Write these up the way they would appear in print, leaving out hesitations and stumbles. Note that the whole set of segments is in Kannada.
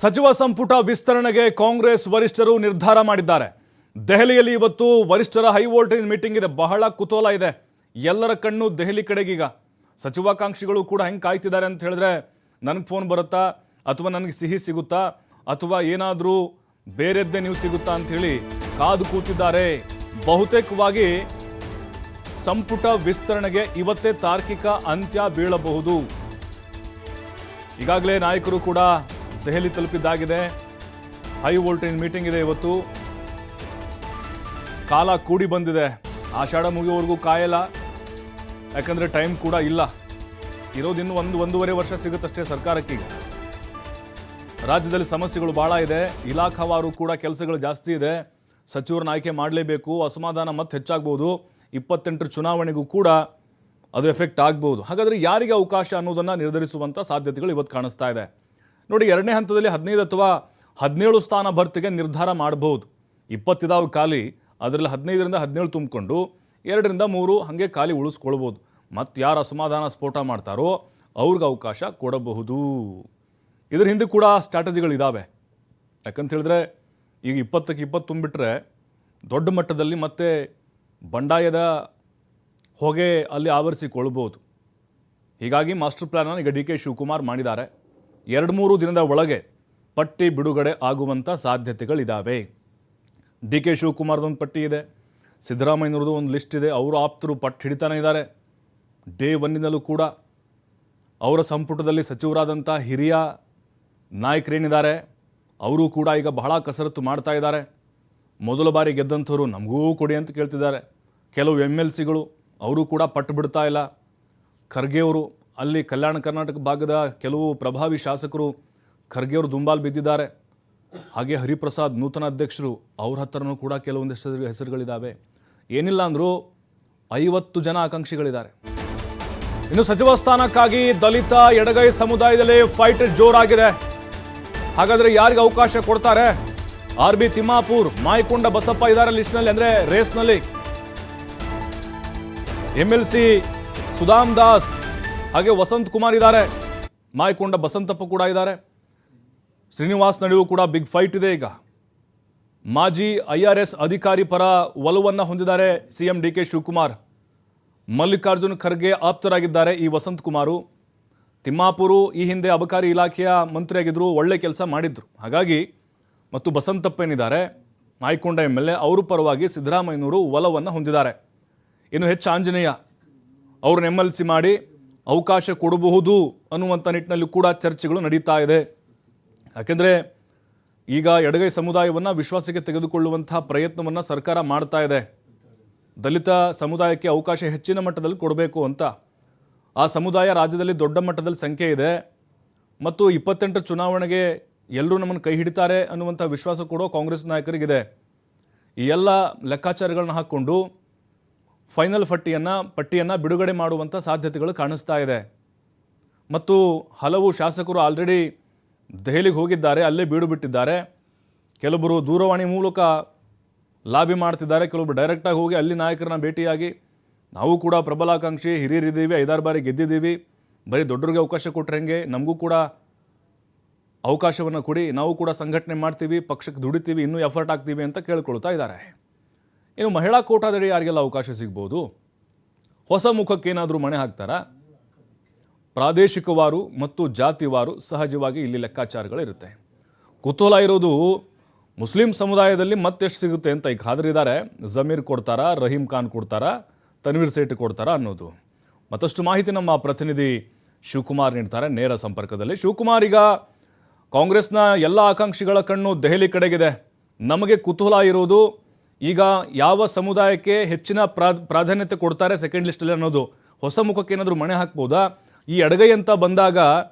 ಸಚಿವ ಸಂಪುಟ ವಿಸ್ತರಣೆಗೆ ಕಾಂಗ್ರೆಸ್ ವರಿಷ್ಠರು ನಿರ್ಧಾರ ಮಾಡಿದ್ದಾರೆ. ದೆಹಲಿಯಲ್ಲಿ ಇವತ್ತು ವರಿಷ್ಠರ ಹೈ ವೋಲ್ಟೇಜ್ ಮೀಟಿಂಗ್ ಇದೆ. ಬಹಳ ಕುತೂಹಲ ಇದೆ. ಎಲ್ಲರ ಕಣ್ಣು ದೆಹಲಿ ಕಡೆಗೀಗ. ಸಚಿವಾಕಾಂಕ್ಷಿಗಳು ಕೂಡ ಹೆಂಗೆ ಕಾಯ್ತಿದ್ದಾರೆ ಅಂತ ಹೇಳಿದ್ರೆ, ನನಗೆ ಫೋನ್ ಬರುತ್ತಾ ಅಥವಾ ನನಗೆ ಸಿಹಿ ಸಿಗುತ್ತಾ ಅಥವಾ ಏನಾದರೂ ಬೇರೆದ್ದೇ ನ್ಯೂಸ್ ಸಿಗುತ್ತಾ ಅಂಥೇಳಿ ಕಾದು ಕೂತಿದ್ದಾರೆ. ಬಹುತೇಕವಾಗಿ ಸಂಪುಟ ವಿಸ್ತರಣೆಗೆ ಇವತ್ತೇ ತಾರ್ಕಿಕ ಅಂತ್ಯ ಬೀಳಬಹುದು. ಈಗಾಗಲೇ ನಾಯಕರು ಕೂಡ ದೆಹಲಿ ತಲುಪಿದ್ದಾಗಿದೆ. ಹೈ ವೋಲ್ಟೇಜ್ ಮೀಟಿಂಗ್ ಇದೆ ಇವತ್ತು. ಕಾಲ ಕೂಡಿ ಬಂದಿದೆ. ಆಷಾಢ ಮುಗಿಯುವವರೆಗೂ ಕಾಯಲ್ಲ, ಯಾಕಂದರೆ ಟೈಮ್ ಕೂಡ ಇಲ್ಲ. ಇರೋದಿನ್ನು ಒಂದೂವರೆ ವರ್ಷ ಸಿಗುತ್ತಷ್ಟೇ ಸರ್ಕಾರಕ್ಕೀಗ. ರಾಜ್ಯದಲ್ಲಿ ಸಮಸ್ಯೆಗಳು ಭಾಳ ಇದೆ. ಇಲಾಖಾವಾರು ಕೂಡ ಕೆಲಸಗಳು ಜಾಸ್ತಿ ಇದೆ. ಸಚಿವರನ್ನ ಆಯ್ಕೆ ಮಾಡಲೇಬೇಕು. ಅಸಮಾಧಾನ ಮತ್ತೆ ಹೆಚ್ಚಾಗ್ಬೋದು. 28 ಚುನಾವಣೆಗೂ ಕೂಡ ಅದು ಎಫೆಕ್ಟ್ ಆಗ್ಬೋದು. ಹಾಗಾದರೆ ಯಾರಿಗೆ ಅವಕಾಶ ಅನ್ನೋದನ್ನು ನಿರ್ಧರಿಸುವಂಥ ಸಾಧ್ಯತೆಗಳು ಇವತ್ತು ಕಾಣಿಸ್ತಾ ಇದೆ. ನೋಡಿ, ಎರಡನೇ ಹಂತದಲ್ಲಿ 15 ಅಥವಾ 17 ಸ್ಥಾನ ಭರ್ತಿಗೆ ನಿರ್ಧಾರ ಮಾಡಬಹುದು. 20 ಇದಾವೆ ಖಾಲಿ. ಅದರಲ್ಲಿ 15ರಿಂದ 17 ತುಂಬಿಕೊಂಡು 2ರಿಂದ 3 ಹಾಗೆ ಖಾಲಿ ಉಳಿಸ್ಕೊಳ್ಬೋದು. ಮತ್ತು ಯಾರು ಅಸಮಾಧಾನ ಸ್ಫೋಟ ಮಾಡ್ತಾರೋ ಅವ್ರಿಗೆ ಅವಕಾಶ ಕೊಡಬಹುದು. ಇದ್ರ ಹಿಂದೆ ಕೂಡ ಸ್ಟ್ರಾಟಜಿಗಳಿದ್ದಾವೆ. ಯಾಕಂತ ಹೇಳಿದ್ರೆ ಈಗ 20ಕ್ಕೆ 20 ತುಂಬಿಟ್ರೆ ದೊಡ್ಡ ಮಟ್ಟದಲ್ಲಿ ಮತ್ತೆ ಬಂಡಾಯದ ಹೊಗೆ ಅಲ್ಲಿ ಆವರಿಸಿಕೊಳ್ಬೋದು. ಹೀಗಾಗಿ ಮಾಸ್ಟರ್ ಪ್ಲ್ಯಾನನ್ನು ಈಗ DK ಶಿವಕುಮಾರ್ ಮಾಡಿದ್ದಾರೆ. 2-3 ದಿನದ ಒಳಗೆ ಪಟ್ಟಿ ಬಿಡುಗಡೆ ಆಗುವಂಥ ಸಾಧ್ಯತೆಗಳಿದ್ದಾವೆ. DK ಶಿವಕುಮಾರ್ದೊಂದು ಪಟ್ಟಿ ಇದೆ, ಸಿದ್ದರಾಮಯ್ಯನವ್ರದ್ದು ಒಂದು ಲಿಸ್ಟ್ ಇದೆ. ಅವರು ಆಪ್ತರು ಪಟ್ಟು ಹಿಡಿತಾನೆ ಇದ್ದಾರೆ. ಡೇ 1ನಿಂದಲೂ ಕೂಡ ಅವರ ಸಂಪುಟದಲ್ಲಿ ಸಚಿವರಾದಂಥ ಹಿರಿಯ ನಾಯಕರೇನಿದ್ದಾರೆ ಅವರು ಕೂಡ ಈಗ ಬಹಳ ಕಸರತ್ತು ಮಾಡ್ತಾ ಇದ್ದಾರೆ. ಮೊದಲ ಬಾರಿ ಗೆದ್ದಂಥವ್ರು ನಮಗೂ ಕೊಡಿ ಅಂತ ಕೇಳ್ತಿದ್ದಾರೆ. ಕೆಲವು MLCಗಳು ಅವರು ಕೂಡ ಪಟ್ಟು ಬಿಡ್ತಾ ಇಲ್ಲ. ಖರ್ಗೆ ಅವರು ಅಲ್ಲಿ ಕಲ್ಯಾಣ ಕರ್ನಾಟಕ ಭಾಗದ ಕೆಲವು ಪ್ರಭಾವಿ ಶಾಸಕರು ಖರ್ಗೆ ಅವರು ದುಂಬಾಲು ಬಿದ್ದಿದ್ದಾರೆ. ಹಾಗೆ ಹರಿಪ್ರಸಾದ್ ನೂತನ ಅಧ್ಯಕ್ಷರು, ಅವ್ರ ಹತ್ರನೂ ಕೂಡ ಕೆಲವೊಂದಿಷ್ಟು ಹೆಸರುಗಳಿದ್ದಾವೆ. ಏನಿಲ್ಲ ಅಂದರೂ 50 ಜನ ಆಕಾಂಕ್ಷಿಗಳಿದ್ದಾರೆ. ಇನ್ನು ಸಚಿವ ಸ್ಥಾನಕ್ಕಾಗಿ ದಲಿತ ಎಡಗೈ ಸಮುದಾಯದಲ್ಲಿ ಫೈಟ್ ಜೋರಾಗಿದೆ. ಹಾಗಾದರೆ ಯಾರಿಗೆ ಅವಕಾಶ ಕೊಡ್ತಾರೆ? RB ತಿಮ್ಮಾಪುರ್, ಮಾಯಕೊಂಡ ಬಸಪ್ಪ ಇದ್ದಾರೆ ಲಿಸ್ಟ್ನಲ್ಲಿ, ಅಂದರೆ ರೇಸ್ನಲ್ಲಿ. MLC ಸುಧಾಮ್ ದಾಸ್ ಹಾಗೆ ವಸಂತ್ ಕುಮಾರ್ ಇದ್ದಾರೆ. ಮಾಯಕೊಂಡ ಬಸಂತಪ್ಪ ಕೂಡ ಇದ್ದಾರೆ. ಶ್ರೀನಿವಾಸ್ ನಡುವೆ ಕೂಡ ಬಿಗ್ ಫೈಟ್ ಇದೆ. ಈಗ ಮಾಜಿ IRS ಅಧಿಕಾರಿ ಪರ ಒಲವನ್ನು ಹೊಂದಿದ್ದಾರೆ CM DK ಶಿವಕುಮಾರ್. ಮಲ್ಲಿಕಾರ್ಜುನ್ ಖರ್ಗೆ ಆಪ್ತರಾಗಿದ್ದಾರೆ ಈ ವಸಂತ್ ಕುಮಾರು. ತಿಮ್ಮಾಪುರು ಈ ಹಿಂದೆ ಅಬಕಾರಿ ಇಲಾಖೆಯ ಮಂತ್ರಿಯಾಗಿದ್ದರು, ಒಳ್ಳೆ ಕೆಲಸ ಮಾಡಿದ್ರು. ಹಾಗಾಗಿ ಮತ್ತು ಬಸಂತಪ್ಪ ಏನಿದ್ದಾರೆ ಮಾಯಕೊಂಡ MLA, ಅವರು ಪರವಾಗಿ ಸಿದ್ದರಾಮಯ್ಯನವರು ಒಲವನ್ನು ಹೊಂದಿದ್ದಾರೆ. ಇನ್ನು ಆಂಜನೇಯ ಅವ್ರನ್ನ MLC ಮಾಡಿ ಅವಕಾಶ ಕೊಡಬಹುದು ಅನ್ನುವಂಥ ನಿಟ್ಟಿನಲ್ಲಿ ಕೂಡ ಚರ್ಚೆಗಳು ನಡೀತಾ ಇದೆ. ಯಾಕೆಂದರೆ ಈಗ ಎಡಗೈ ಸಮುದಾಯವನ್ನು ವಿಶ್ವಾಸಕ್ಕೆ ತೆಗೆದುಕೊಳ್ಳುವಂತಹ ಪ್ರಯತ್ನವನ್ನು ಸರ್ಕಾರ ಮಾಡ್ತಾ ಇದೆ. ದಲಿತ ಸಮುದಾಯಕ್ಕೆ ಅವಕಾಶ ಹೆಚ್ಚಿನ ಮಟ್ಟದಲ್ಲಿ ಕೊಡಬೇಕು ಅಂತ. ಆ ಸಮುದಾಯ ರಾಜ್ಯದಲ್ಲಿ ದೊಡ್ಡ ಮಟ್ಟದಲ್ಲಿ ಸಂಖ್ಯೆ ಇದೆ ಮತ್ತು 28 ಚುನಾವಣೆಗೆ ಎಲ್ಲರೂ ನಮ್ಮನ್ನು ಕೈ ಹಿಡಿತಾರೆ ಅನ್ನುವಂಥ ವಿಶ್ವಾಸ ಕೂಡ ಕಾಂಗ್ರೆಸ್ ನಾಯಕರಿಗಿದೆ. ಈ ಎಲ್ಲ ಲೆಕ್ಕಾಚಾರಗಳನ್ನ ಹಾಕ್ಕೊಂಡು ಫೈನಲ್ ಪಟ್ಟಿಯನ್ನು ಬಿಡುಗಡೆ ಮಾಡುವಂಥ ಸಾಧ್ಯತೆಗಳು ಕಾಣಿಸ್ತಾ ಇದೆ. ಮತ್ತು ಹಲವು ಶಾಸಕರು ಆಲ್ರೆಡಿ ದೆಹಲಿಗೆ ಹೋಗಿದ್ದಾರೆ, ಅಲ್ಲೇ ಬೀಡು ಬಿಟ್ಟಿದ್ದಾರೆ. ಕೆಲವರು ದೂರವಾಣಿ ಮೂಲಕ ಲಾಬಿ ಮಾಡ್ತಿದ್ದಾರೆ, ಕೆಲವೊಬ್ಬರು ಡೈರೆಕ್ಟಾಗಿ ಹೋಗಿ ಅಲ್ಲಿ ನಾಯಕರನ್ನ ಭೇಟಿಯಾಗಿ ನಾವು ಕೂಡ ಪ್ರಬಲಾಕಾಂಕ್ಷಿ ಹಿರಿಯರಿದ್ದೀವಿ, 5-6 ಬಾರಿ ಗೆದ್ದಿದ್ದೀವಿ, ಬರೀ ದೊಡ್ಡರಿಗೆ ಅವಕಾಶ ಕೊಟ್ಟರೆ ಹೆಂಗೆ, ನಮಗೂ ಕೂಡ ಅವಕಾಶವನ್ನು ಕೊಡಿ, ನಾವು ಕೂಡ ಸಂಘಟನೆ ಮಾಡ್ತೀವಿ, ಪಕ್ಷಕ್ಕೆ ದುಡಿತೀವಿ, ಇನ್ನೂ ಎಫರ್ಟ್ ಆಗ್ತೀವಿ ಅಂತ ಕೇಳ್ಕೊಳ್ತಾ ಇದ್ದಾರೆ. ಇನ್ನು ಮಹಿಳಾ ಕೋಟಾದಡಿ ಯಾರಿಗೆಲ್ಲ ಅವಕಾಶ ಸಿಗ್ಬೋದು? ಹೊಸ ಮುಖಕ್ಕೇನಾದರೂ ಮಣೆ ಹಾಕ್ತಾರಾ? ಪ್ರಾದೇಶಿಕವಾರು ಮತ್ತು ಜಾತಿವಾರು ಸಹಜವಾಗಿ ಇಲ್ಲಿ ಲೆಕ್ಕಾಚಾರಗಳಿರುತ್ತೆ. ಕುತೂಹಲ ಇರೋದು ಮುಸ್ಲಿಂ ಸಮುದಾಯದಲ್ಲಿ ಮತ್ತೆಷ್ಟು ಸಿಗುತ್ತೆ ಅಂತ. ಈಗ ಹಾದರಿದ್ದಾರೆ, ಜಮೀರ್ ಕೊಡ್ತಾರಾ, ರಹೀಂ ಖಾನ್ ಕೊಡ್ತಾರಾ, ತನ್ವೀರ್ ಸೇಠ್ ಕೊಡ್ತಾರಾ ಅನ್ನೋದು. ಮತ್ತಷ್ಟು ಮಾಹಿತಿ ನಮ್ಮ ಪ್ರತಿನಿಧಿ ಶಿವಕುಮಾರ್ ನೀಡ್ತಾರೆ ನೇರ ಸಂಪರ್ಕದಲ್ಲಿ. ಶಿವಕುಮಾರ್, ಈಗ ಕಾಂಗ್ರೆಸ್ನ ಎಲ್ಲ ಆಕಾಂಕ್ಷಿಗಳ ಕಣ್ಣು ದೆಹಲಿ ಕಡೆಗಿದೆ. ನಮಗೆ ಕುತೂಹಲ ಇರೋದು ಈಗ ಯಾವ ಸಮುದಾಯಕ್ಕೆ ಹೆಚ್ಚಿನ ಪ್ರಾಧಾನ್ಯತೆ ಕೊಡ್ತಾರೆ ಸೆಕೆಂಡ್ ಲಿಸ್ಟಲ್ಲಿ ಅನ್ನೋದು. ಹೊಸ ಮುಖಕ್ಕೆ ಏನಾದರೂ ಮಣೆ ಹಾಕ್ಬೋದಾ? ಈ ಎಡಗೈ ಅಂತ ಬಂದಾಗ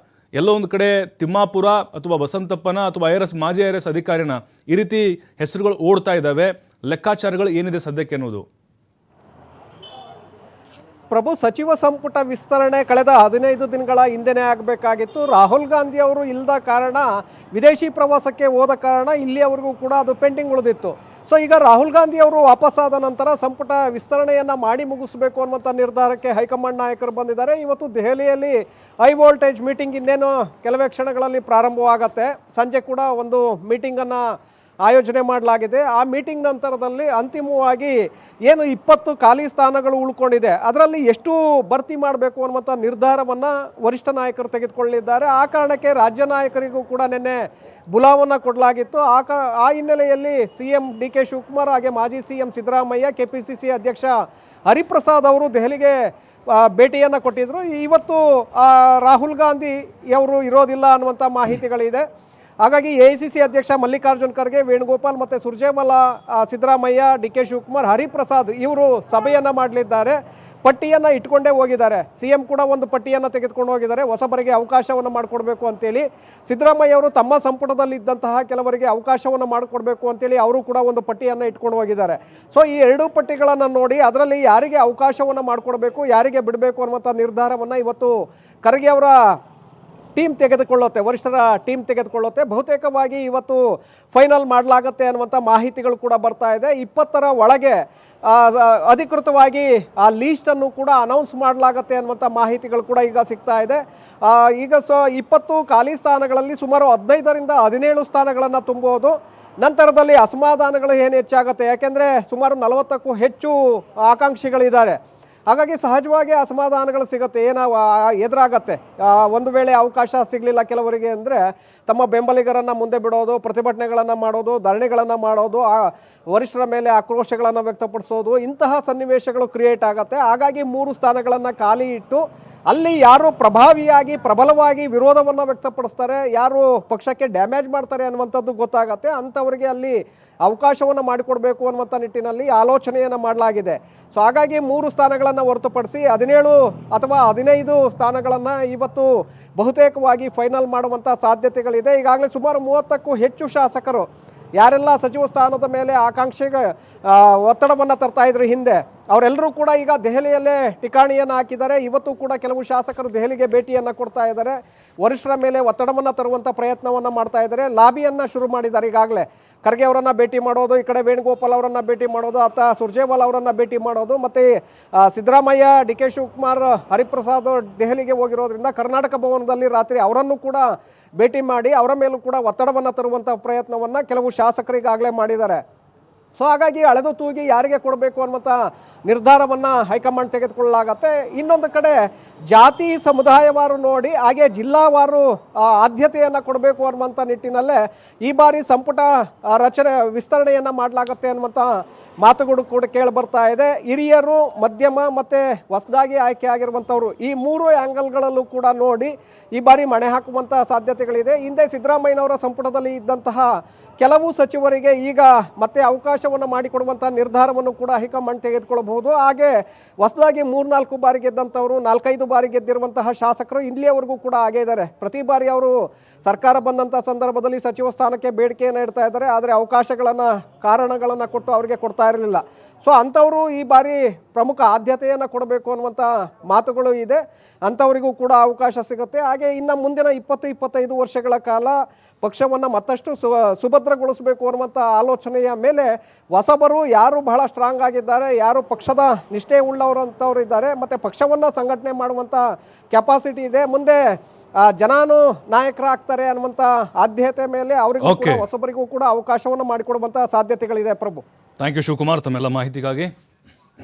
ಎಲ್ಲೋ ಒಂದು ಕಡೆ ತಿಮ್ಮಾಪುರ ಅಥವಾ ಬಸಂತಪ್ಪನ ಅಥವಾ ಮಾಜಿ IRS ಅಧಿಕಾರಿನ ಈ ರೀತಿ ಹೆಸರುಗಳು ಓಡ್ತಾ ಇದ್ದಾವೆ. ಲೆಕ್ಕಾಚಾರಗಳು ಏನಿದೆ ಸದ್ಯಕ್ಕೆ ಅನ್ನೋದು? ಪ್ರಭು, ಸಚಿವ ಸಂಪುಟ ವಿಸ್ತರಣೆ ಕಳೆದ 15 ದಿನಗಳ ಹಿಂದೆನೇ ಆಗಬೇಕಾಗಿತ್ತು. ರಾಹುಲ್ ಗಾಂಧಿ ಅವರು ಇಲ್ಲದ ಕಾರಣ, ವಿದೇಶಿ ಪ್ರವಾಸಕ್ಕೆ ಹೋದ ಕಾರಣ ಇಲ್ಲಿಯವರೆಗೂ ಕೂಡ ಅದು ಪೆಂಡಿಂಗ್ ಉಳಿದಿತ್ತು. ಸೊ ಈಗ ರಾಹುಲ್ ಗಾಂಧಿ ಅವರು ವಾಪಸ್ಸಾದ ನಂತರ ಸಂಪುಟ ವಿಸ್ತರಣೆಯನ್ನು ಮಾಡಿ ಮುಗಿಸಬೇಕು ಅನ್ನುವಂಥ ನಿರ್ಧಾರಕ್ಕೆ ಹೈಕಮಾಂಡ್ ನಾಯಕರು ಬಂದಿದ್ದಾರೆ. ಇವತ್ತು ದೆಹಲಿಯಲ್ಲಿ ಹೈ ವೋಲ್ಟೇಜ್ ಮೀಟಿಂಗ್ ಇನ್ನೇನು ಕೆಲವೇ ಕ್ಷಣಗಳಲ್ಲಿ ಪ್ರಾರಂಭವಾಗತ್ತೆ. ಸಂಜೆ ಕೂಡ ಒಂದು ಮೀಟಿಂಗನ್ನು ಆಯೋಜನೆ ಮಾಡಲಾಗಿದೆ. ಆ ಮೀಟಿಂಗ್ ನಂತರದಲ್ಲಿ ಅಂತಿಮವಾಗಿ ಏನು 20 ಖಾಲಿ ಸ್ಥಾನಗಳು ಉಳ್ಕೊಂಡಿದೆ ಅದರಲ್ಲಿ ಎಷ್ಟು ಭರ್ತಿ ಮಾಡಬೇಕು ಅನ್ನುವಂಥ ನಿರ್ಧಾರವನ್ನು ವರಿಷ್ಠ ನಾಯಕರು ತೆಗೆದುಕೊಳ್ಳಿದ್ದಾರೆ. ಆ ಕಾರಣಕ್ಕೆ ರಾಜ್ಯ ನಾಯಕರಿಗೂ ಕೂಡ ನಿನ್ನೆ ಬುಲಾವನ್ನು ಕೊಡಲಾಗಿತ್ತು. ಆ ಹಿನ್ನೆಲೆಯಲ್ಲಿ CM DK ಶಿವಕುಮಾರ್ ಹಾಗೆ ಮಾಜಿ CM ಸಿದ್ದರಾಮಯ್ಯ, KPCC ಅಧ್ಯಕ್ಷ ಹರಿಪ್ರಸಾದ್ ಅವರು ದೆಹಲಿಗೆ ಭೇಟಿಯನ್ನು ಕೊಟ್ಟಿದ್ದರು. ಇವತ್ತು ರಾಹುಲ್ ಗಾಂಧಿ ಅವರು ಇರೋದಿಲ್ಲ ಅನ್ನುವಂಥ ಮಾಹಿತಿಗಳಿದೆ. ಹಾಗಾಗಿ AICC ಅಧ್ಯಕ್ಷ ಮಲ್ಲಿಕಾರ್ಜುನ್ ಖರ್ಗೆ, ವೇಣುಗೋಪಾಲ್ ಮತ್ತು ಸುರ್ಜೇವಾಲಾ, ಸಿದ್ದರಾಮಯ್ಯ, DK ಶಿವಕುಮಾರ್, ಹರಿಪ್ರಸಾದ್ ಇವರು ಸಭೆಯನ್ನು ಮಾಡಲಿದ್ದಾರೆ. ಪಟ್ಟಿಯನ್ನು ಇಟ್ಕೊಂಡೇ ಹೋಗಿದ್ದಾರೆ. CM ಕೂಡ ಒಂದು ಪಟ್ಟಿಯನ್ನು ತೆಗೆದುಕೊಂಡು ಹೋಗಿದ್ದಾರೆ, ಹೊಸಬರಿಗೆ ಅವಕಾಶವನ್ನು ಮಾಡಿಕೊಡ್ಬೇಕು ಅಂತೇಳಿ. ಸಿದ್ದರಾಮಯ್ಯ ಅವರು ತಮ್ಮ ಸಂಪುಟದಲ್ಲಿ ಇದ್ದಂತಹ ಕೆಲವರಿಗೆ ಅವಕಾಶವನ್ನು ಮಾಡಿಕೊಡ್ಬೇಕು ಅಂತೇಳಿ ಅವರು ಕೂಡ ಒಂದು ಪಟ್ಟಿಯನ್ನು ಇಟ್ಕೊಂಡು ಹೋಗಿದ್ದಾರೆ. ಸೊ ಈ ಎರಡೂ ಪಟ್ಟಿಗಳನ್ನು ನೋಡಿ ಅದರಲ್ಲಿ ಯಾರಿಗೆ ಅವಕಾಶವನ್ನು ಮಾಡಿಕೊಡ್ಬೇಕು, ಯಾರಿಗೆ ಬಿಡಬೇಕು ಅನ್ನುವಂಥ ನಿರ್ಧಾರವನ್ನು ಇವತ್ತು ಖರ್ಗೆ ಅವರ ಟೀಮ್ ತೆಗೆದುಕೊಳ್ಳುತ್ತೆ, ವರಿಷ್ಠರ ಟೀಮ್ ತೆಗೆದುಕೊಳ್ಳುತ್ತೆ. ಬಹುತೇಕವಾಗಿ ಇವತ್ತು ಫೈನಲ್ ಮಾಡಲಾಗತ್ತೆ ಅನ್ನುವಂಥ ಮಾಹಿತಿಗಳು ಕೂಡ ಬರ್ತಾ ಇದೆ. 20ರ ಒಳಗೆ ಅಧಿಕೃತವಾಗಿ ಆ ಲೀಸ್ಟನ್ನು ಕೂಡ ಅನೌನ್ಸ್ ಮಾಡಲಾಗತ್ತೆ ಅನ್ನುವಂಥ ಮಾಹಿತಿಗಳು ಕೂಡ ಈಗ ಸಿಗ್ತಾ ಇದೆ. ಈಗ 20 ಖಾಲಿ ಸ್ಥಾನಗಳಲ್ಲಿ ಸುಮಾರು 15ರಿಂದ 17 ಸ್ಥಾನಗಳನ್ನು ತುಂಬಬಹುದು. ನಂತರದಲ್ಲಿ ಅಸಮಾಧಾನಗಳು ಏನು ಹೆಚ್ಚಾಗುತ್ತೆ, ಯಾಕೆಂದರೆ ಸುಮಾರು 40ಕ್ಕೂ ಹೆಚ್ಚು ಆಕಾಂಕ್ಷಿಗಳಿದ್ದಾರೆ. ಹಾಗಾಗಿ ಸಹಜವಾಗಿ ಅಸಮಾಧಾನಗಳು ಸಿಗುತ್ತೆ, ಎದುರಾಗತ್ತೆ. ಒಂದು ವೇಳೆ ಅವಕಾಶ ಸಿಗಲಿಲ್ಲ ಕೆಲವರಿಗೆ ಅಂದರೆ ತಮ್ಮ ಬೆಂಬಲಿಗರನ್ನು ಮುಂದೆ ಬಿಡೋದು, ಪ್ರತಿಭಟನೆಗಳನ್ನು ಮಾಡೋದು, ಧರಣಿಗಳನ್ನು ಮಾಡೋದು, ವರಿಷ್ಠರ ಮೇಲೆ ಆಕ್ರೋಶಗಳನ್ನು ವ್ಯಕ್ತಪಡಿಸೋದು, ಇಂತಹ ಸನ್ನಿವೇಶಗಳು ಕ್ರಿಯೇಟ್ ಆಗುತ್ತೆ. ಹಾಗಾಗಿ 3 ಸ್ಥಾನಗಳನ್ನು ಖಾಲಿ ಇಟ್ಟು ಅಲ್ಲಿ ಯಾರು ಪ್ರಭಾವಿಯಾಗಿ ಪ್ರಬಲವಾಗಿ ವಿರೋಧವನ್ನು ವ್ಯಕ್ತಪಡಿಸ್ತಾರೆ, ಯಾರು ಪಕ್ಷಕ್ಕೆ ಡ್ಯಾಮೇಜ್ ಮಾಡ್ತಾರೆ ಅನ್ನುವಂಥದ್ದು ಗೊತ್ತಾಗತ್ತೆ. ಅಂಥವರಿಗೆ ಅಲ್ಲಿ ಅವಕಾಶವನ್ನು ಮಾಡಿಕೊಡ್ಬೇಕು ಅನ್ನುವಂಥ ನಿಟ್ಟಿನಲ್ಲಿ ಆಲೋಚನೆಯನ್ನು ಮಾಡಲಾಗಿದೆ. ಸೊ ಹಾಗಾಗಿ 3 ಸ್ಥಾನಗಳನ್ನು ಹೊರತುಪಡಿಸಿ 17 ಅಥವಾ 15 ಸ್ಥಾನಗಳನ್ನು ಇವತ್ತು ಬಹುತೇಕವಾಗಿ ಫೈನಲ್ ಮಾಡುವಂಥ ಸಾಧ್ಯತೆಗಳಿದೆ. ಈಗಾಗಲೇ ಸುಮಾರು 30ಕ್ಕೂ ಹೆಚ್ಚು ಶಾಸಕರು ಯಾರೆಲ್ಲ ಸಚಿವ ಸ್ಥಾನದ ಮೇಲೆ ಒತ್ತಡವನ್ನು ತರ್ತಾ ಇದ್ರು ಹಿಂದೆ, ಅವರೆಲ್ಲರೂ ಕೂಡ ಈಗ ದೆಹಲಿಯಲ್ಲೇ ಠಿಕಾಣಿಯನ್ನು ಹಾಕಿದ್ದಾರೆ. ಇವತ್ತು ಕೂಡ ಕೆಲವು ಶಾಸಕರು ದೆಹಲಿಗೆ ಭೇಟಿಯನ್ನು ಕೊಡ್ತಾ ಇದ್ದಾರೆ, ವರಿಷ್ಠರ ಮೇಲೆ ಒತ್ತಡವನ್ನು ತರುವಂಥ ಪ್ರಯತ್ನವನ್ನು ಮಾಡ್ತಾ ಇದ್ದಾರೆ. ಲಾಬಿಯನ್ನು ಶುರು ಮಾಡಿದ್ದಾರೆ. ಈಗಾಗಲೇ ಖರ್ಗೆ ಅವರನ್ನು ಭೇಟಿ ಮಾಡೋದು, ಈ ಕಡೆ ವೇಣುಗೋಪಾಲ್ ಅವರನ್ನು ಭೇಟಿ ಮಾಡೋದು, ಅಥವಾ ಸುರ್ಜೇವಾಲಾ ಅವರನ್ನು ಭೇಟಿ ಮಾಡೋದು, ಮತ್ತು ಸಿದ್ದರಾಮಯ್ಯ, DK ಶಿವಕುಮಾರ್, ಹರಿಪ್ರಸಾದ್ ದೆಹಲಿಗೆ ಹೋಗಿರೋದ್ರಿಂದ ಕರ್ನಾಟಕ ಭವನದಲ್ಲಿ ರಾತ್ರಿ ಅವರನ್ನು ಕೂಡ ಭೇಟಿ ಮಾಡಿ ಅವರ ಮೇಲೂ ಕೂಡ ಒತ್ತಡವನ್ನು ತರುವಂಥ ಪ್ರಯತ್ನವನ್ನು ಕೆಲವು ಶಾಸಕರಿಗಾಗಲೇ ಮಾಡಿದ್ದಾರೆ. ಸೊ ಹಾಗಾಗಿ ಅಳೆದು ತೂಗಿ ಯಾರಿಗೆ ಕೊಡಬೇಕು ಅನ್ನುವಂಥ ನಿರ್ಧಾರವನ್ನು ಹೈಕಮಾಂಡ್ ತೆಗೆದುಕೊಳ್ಳಲಾಗತ್ತೆ. ಇನ್ನೊಂದು ಕಡೆ ಜಾತಿ ಸಮುದಾಯವಾರು ನೋಡಿ ಹಾಗೆ ಜಿಲ್ಲಾವಾರು ಆದ್ಯತೆಯನ್ನು ಕೊಡಬೇಕು ಅನ್ನುವಂಥ ನಿಟ್ಟಿನಲ್ಲೇ ಈ ಬಾರಿ ಸಂಪುಟ ವಿಸ್ತರಣೆಯನ್ನು ಮಾಡಲಾಗತ್ತೆ ಅನ್ನುವಂಥ ಮಾತುಗಳು ಕೂಡ ಕೇಳಿ ಬರ್ತಾ ಇದೆ. ಹಿರಿಯರು, ಮಧ್ಯಮ ಮತ್ತು ಹೊಸದಾಗಿ ಆಯ್ಕೆ ಆಗಿರುವಂಥವ್ರು ಈ 3 ಆ್ಯಂಗಲ್ಗಳಲ್ಲೂ ಕೂಡ ನೋಡಿ ಈ ಬಾರಿ ಮಣೆ ಹಾಕುವಂಥ ಸಾಧ್ಯತೆಗಳಿದೆ. ಹಿಂದೆ ಸಿದ್ದರಾಮಯ್ಯನವರ ಸಂಪುಟದಲ್ಲಿ ಇದ್ದಂತಹ ಕೆಲವು ಸಚಿವರಿಗೆ ಈಗ ಮತ್ತೆ ಅವಕಾಶವನ್ನು ಮಾಡಿಕೊಡುವಂಥ ನಿರ್ಧಾರವನ್ನು ಕೂಡ ಹೈಕಮಾಂಡ್ ತೆಗೆದುಕೊಳ್ಳಬಹುದು. ಹಾಗೆ ಹೊಸದಾಗಿ 3-4 ಬಾರಿ ಗೆದ್ದಂಥವರು, 4-5 ಬಾರಿ ಗೆದ್ದಿರುವಂತಹ ಶಾಸಕರು ಇಲ್ಲಿಯವರೆಗೂ ಕೂಡ ಆಗೇ ಇದ್ದಾರೆ. ಪ್ರತಿ ಬಾರಿ ಅವರು ಸರ್ಕಾರ ಬಂದಂಥ ಸಂದರ್ಭದಲ್ಲಿ ಸಚಿವ ಸ್ಥಾನಕ್ಕೆ ಬೇಡಿಕೆಯನ್ನು ಇಡ್ತಾ ಇದ್ದಾರೆ, ಆದರೆ ಕಾರಣಗಳನ್ನು ಕೊಟ್ಟು ಅವರಿಗೆ ಕೊಡ್ತಾ ಇರಲಿಲ್ಲ. ಸೊ ಅಂಥವರು ಈ ಬಾರಿ ಪ್ರಮುಖ ಆದ್ಯತೆಯನ್ನು ಕೊಡಬೇಕು ಅನ್ನುವಂಥ ಮಾತುಗಳು ಇದೆ. ಅಂಥವರಿಗೂ ಕೂಡ ಅವಕಾಶ ಸಿಗುತ್ತೆ. ಹಾಗೆ ಇನ್ನು ಮುಂದಿನ 20-25 ವರ್ಷಗಳ ಕಾಲ ಪಕ್ಷವನ್ನು ಮತ್ತಷ್ಟು ಸುಭದ್ರಗೊಳಿಸಬೇಕು ಅನ್ನುವಂಥ ಆಲೋಚನೆಯ ಮೇಲೆ ಹೊಸಬರು ಯಾರು ಬಹಳ ಸ್ಟ್ರಾಂಗ್ ಆಗಿದ್ದಾರೆ, ಯಾರು ಪಕ್ಷದ ನಿಷ್ಠೆ ಉಳ್ಳವರಂಥವ್ರು ಇದ್ದಾರೆ, ಮತ್ತು ಪಕ್ಷವನ್ನು ಸಂಘಟನೆ ಮಾಡುವಂಥ ಕೆಪಾಸಿಟಿ ಇದೆ, ಮುಂದೆ ಜನಾನು ನಾಯಕರಾಗ್ತಾರೆ ಅನ್ನುವಂಥ ಆದ್ಯತೆ ಮೇಲೆ ಅವರಿಗೂ ಹೊಸಬರಿಗೂ ಕೂಡ ಅವಕಾಶವನ್ನು ಮಾಡಿಕೊಡುವಂಥ ಸಾಧ್ಯತೆಗಳಿದೆ. ಪ್ರಭು, ಥ್ಯಾಂಕ್ ಯು ಶಿವಕುಮಾರ್ ತಮ್ಮೆಲ್ಲ ಮಾಹಿತಿಗಾಗಿ.